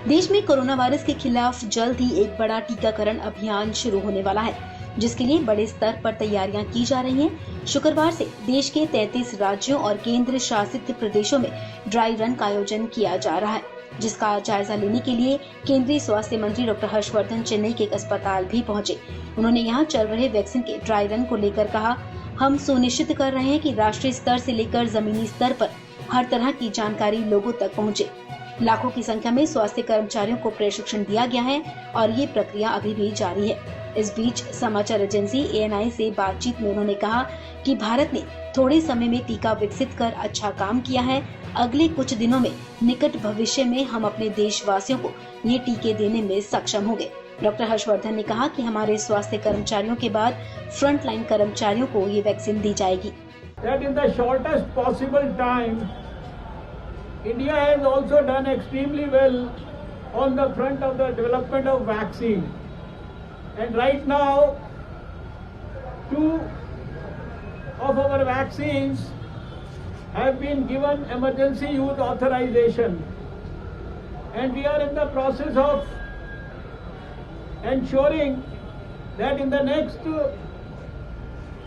देश में corona virus के खिलाफ जल्द ही एक बड़ा टीकाकरण अभियान शुरू होने वाला है, जिसके लिए बड़े स्तर पर तैयारियां की जा रही हैं। शुक्रवार से देश के 33 राज्यों और केंद्र शासित प्रदेशों में ड्राई रन का आयोजन किया जा रहा है, जिसका जायजा लेने के लिए केंद्रीय स्वास्थ्य मंत्री डॉक्टर हर्षवर्धन चेन्नई के एक अस्पताल भी पहुंचे। उन्होंने यहां चल रहे वैक्सीन के ड्राई रन को लेकर कहा, हम सुनिश्चित कर रहे हैं कि राष्ट्रीय स्तर से लेकर जमीनी स्तर पर हर तरह की जानकारी लोगों तक पहुंचे। लाखों की संख्या में स्वास्थ्य कर्मचारियों को प्रशिक्षण दिया गया है और ये प्रक्रिया अभी भी जारी है। इस बीच समाचार एजेंसी ANI से बातचीत में उन्होंने कहा कि भारत ने थोड़े समय में टीका विकसित कर अच्छा काम किया है। अगले कुछ दिनों में निकट भविष्य में हम अपने देशवासियों को ये टीके देने में सक्षम होंगे। डॉक्टर हर्षवर्धन ने कहा कि हमारे स्वास्थ्य कर्मचारियों के बाद फ्रंट लाइन कर्मचारियों को ये वैक्सीन दी जाएगी। India has also done extremely well on the front of the development of vaccine, and right now 2 of our vaccines have been given emergency use authorization, and we are in the process of ensuring that in the next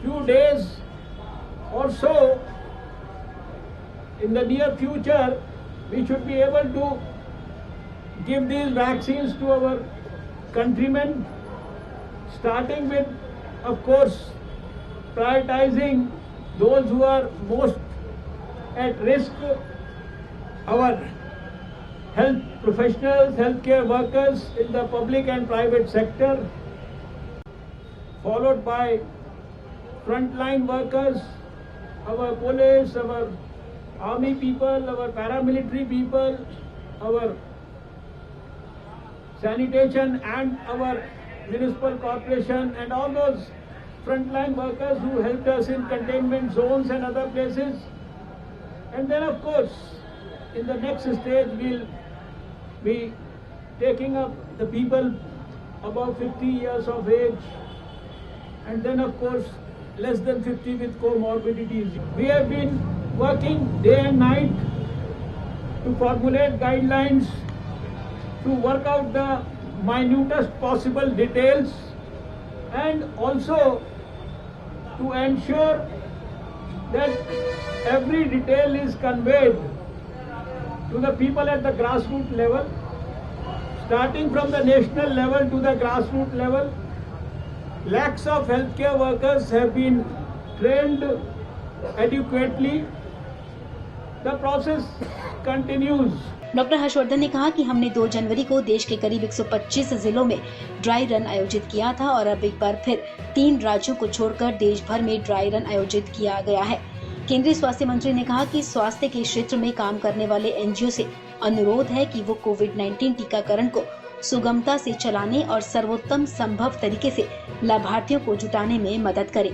few days or so, in the near future, we should be able to give these vaccines to our countrymen, starting with, of course, prioritizing those who are most at risk, our health professionals, healthcare workers in the public and private sector, followed by frontline workers, our police, our army people, our paramilitary people, our sanitation and our municipal corporation, and all those frontline workers who helped us in containment zones and other places. And then of course, in the next stage, we'll be taking up the people above 50 years of age, and then of course, less than 50 with comorbidities. We have been working day and night to formulate guidelines, to work out the minutest possible details, and also to ensure that every detail is conveyed to the people at the grassroots level, starting from the national level to the grassroots level. Lakhs of healthcare workers have been trained adequately. The process continues. Doctor Harshvardhan ने कहा कि हमने 2 जनवरी को देश के करीब 125 जिलों में ड्राई रन आयोजित किया था और अब एक बार फिर 3 राज्यों को छोड़कर देश भर में ड्राई रन आयोजित किया गया है। केंद्रीय स्वास्थ्य मंत्री ने कहा कि स्वास्थ्य के क्षेत्र में काम करने वाले NGO से अनुरोध है कि वो कोविड-19 टीकाकरण को सुगमता से चलाने और सर्वोत्तम संभव तरीके से लाभार्थियों को जुटाने में मदद करें।